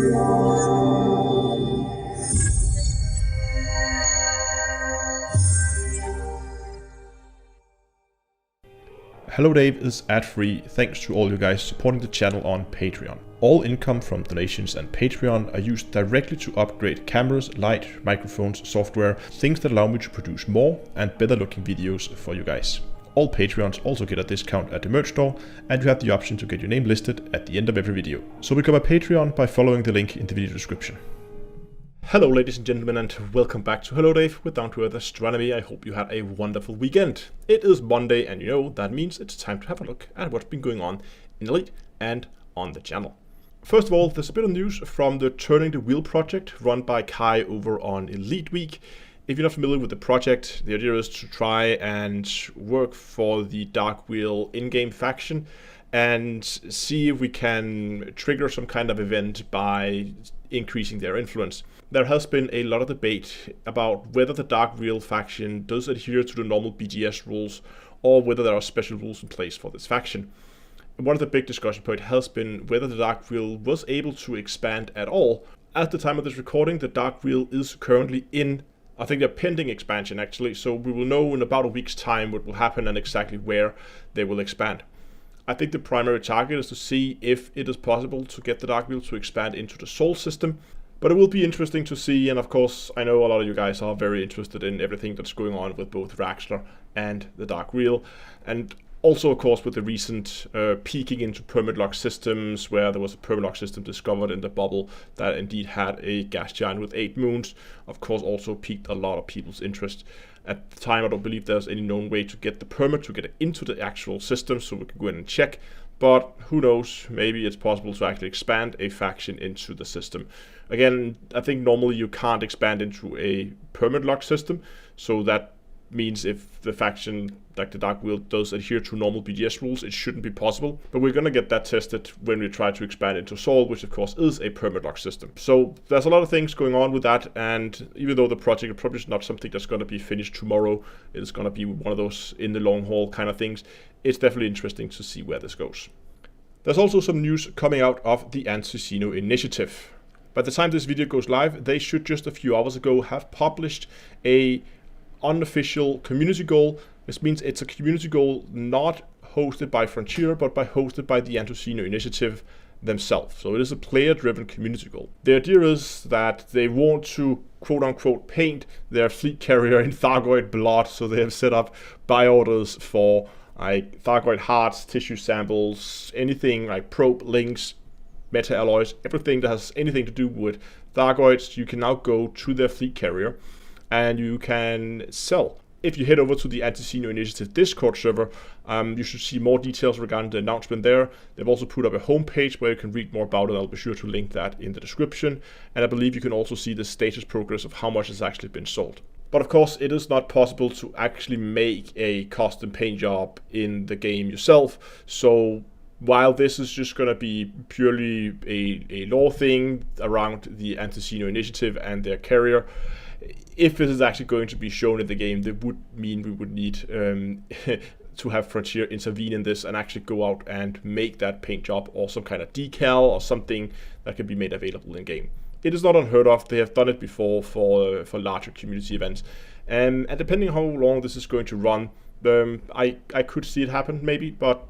Hello Dave is ad-free thanks to all you guys supporting the channel on Patreon. All income from donations and Patreon are used directly to upgrade cameras, light, microphones, software, things that allow me to produce more and better looking videos for you guys. All Patreons also get a discount at the merch store, and you have the option to get your name listed at the end of every video. So become a Patreon by following the link in the video description. Hello ladies and gentlemen, and welcome back to Hello Dave with Down to Earth Astronomy. I hope you had a wonderful weekend. It is Monday, and you know that means it's time to have a look at what's been going on in Elite and on the channel. First of all, there's a bit of news from the Turning the Wheel project run by Kai over on Elite Week. If you're not familiar with the project, the idea is to try and work for the Dark Wheel in-game faction and see if we can trigger some kind of event by increasing their influence. There has been a lot of debate about whether the Dark Wheel faction does adhere to the normal BGS rules or whether there are special rules in place for this faction. And one of the big discussion points has been whether the Dark Wheel was able to expand at all. At the time of this recording, the Dark Wheel is currently in, I think they're pending expansion actually, so we will know in about a week's time what will happen and exactly where they will expand. I think the primary target is to see if it is possible to get the Dark Wheel to expand into the Sol system. But it will be interesting to see, and of course I know a lot of you guys are very interested in everything that's going on with both Raxler and the Dark Wheel, and also of course with the recent peeking into permit lock systems, where there was a permit lock system discovered in the bubble that indeed had a gas giant with 8 moons, of course also piqued a lot of people's interest. At the time I don't believe there's any known way to get the permit to get it into the actual system, so we can go in and check. But who knows, maybe it's possible to actually expand a faction into the system. Again, I think normally you can't expand into a permit lock system, so that means if the faction like the Dark Wheel does adhere to normal BGS rules, it shouldn't be possible. But we're going to get that tested when we try to expand into Sol, which of course is a permit lock system. So there's a lot of things going on with that, and even though the project is probably not something that's going to be finished tomorrow, it's going to be one of those in the long haul kind of things, it's definitely interesting to see where this goes. There's also some news coming out of the Anticino initiative. By the time this video goes live, they should just a few hours ago have published a unofficial community goal. This means it's a community goal not hosted by Frontier, but hosted by the Anticino initiative themselves. So it is a player-driven community goal. The idea is that they want to quote-unquote paint their fleet carrier in Thargoid blood, so they have set up buy orders for like Thargoid hearts, tissue samples, anything like probe links, meta alloys, everything that has anything to do with Thargoids. You can now go to their fleet carrier and you can sell. If you head over to the Anticino Initiative Discord server, you should see more details regarding the announcement there. They've also put up a homepage where you can read more about it. I'll be sure to link that in the description. And I believe you can also see the status progress of how much has actually been sold. But of course, it is not possible to actually make a custom paint job in the game yourself. So while this is just going to be purely a lore thing around the Anticino Initiative and their carrier, if this is actually going to be shown in the game, that would mean we would need to have Frontier intervene in this and actually go out and make that paint job or some kind of decal or something that can be made available in game. It is not unheard of. They have done it before for larger community events, and depending on how long this is going to run, I could see it happen maybe, but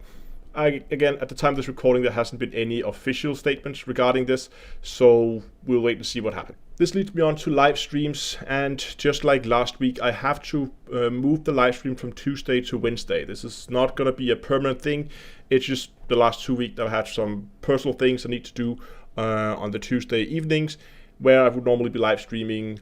again, at the time of this recording, there hasn't been any official statements regarding this, so we'll wait and see what happens. This leads me on to live streams, and just like last week, I have to move the live stream from Tuesday to Wednesday. This is not going to be a permanent thing. It's just the last 2 weeks that I had some personal things I need to do on the Tuesday evenings, where I would normally be live streaming,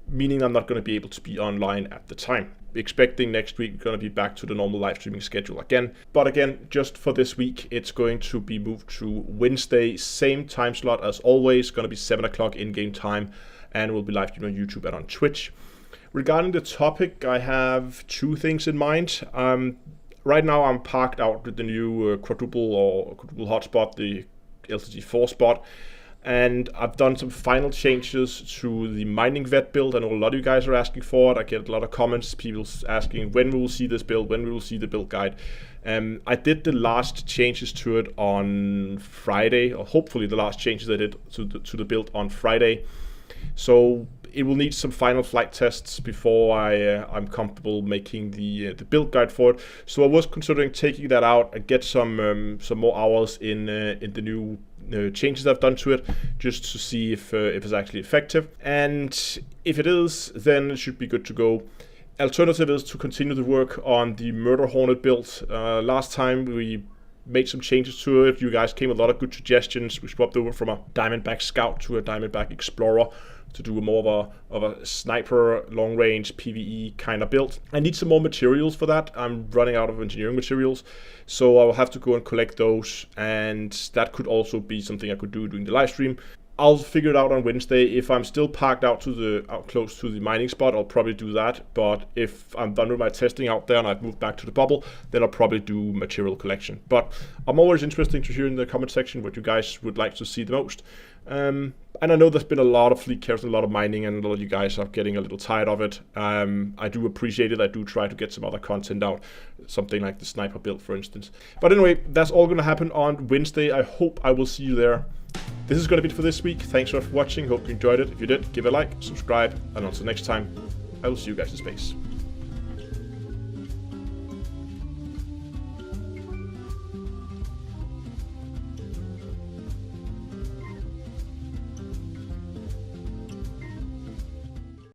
meaning I'm not going to be able to be online at the time. Expecting next week we're going to be back to the normal live streaming schedule again. But again, just for this week, it's going to be moved to Wednesday, same time slot as always, going to be 7 o'clock in-game time, and we'll be live streaming on YouTube and on Twitch. Regarding the topic, I have 2 things in mind. Right now I'm parked out with the new quadruple hotspot, the LTG4 spot. And I've done some final changes to the mining vet build. I know a lot of you guys are asking for it. I get a lot of comments, people asking when we will see this build, when we will see the build guide. I did the last changes to it on Friday, or hopefully the last changes I did to the build on Friday. So it will need some final flight tests before I'm comfortable making the build guide for it. So I was considering taking that out and get some more hours in the new changes I've done to it, just to see if it's actually effective. And if it is, then it should be good to go. Alternative is to continue the work on the Murder Hornet build. Last time we made some changes to it. You guys came with a lot of good suggestions. We swapped over from a Diamondback Scout to a Diamondback Explorer to do more of a sniper, long-range PvE kind of build. I need some more materials for that. I'm running out of engineering materials, so I'll have to go and collect those, and that could also be something I could do during the live stream. I'll figure it out on Wednesday. If I'm still parked out close to the mining spot, I'll probably do that. But if I'm done with my testing out there and I've moved back to the bubble, then I'll probably do material collection. But I'm always interested to hear in the comment section what you guys would like to see the most. And I know there's been a lot of fleet cares, a lot of mining, and a lot of you guys are getting a little tired of it. I do appreciate it. I do try to get some other content out, something like the sniper build, for instance. But anyway, that's all going to happen on Wednesday. I hope I will see you there. This is going to be it for this week. Thanks so much for watching. Hope you enjoyed it. If you did, give a like, subscribe, and until next time, I will see you guys in space.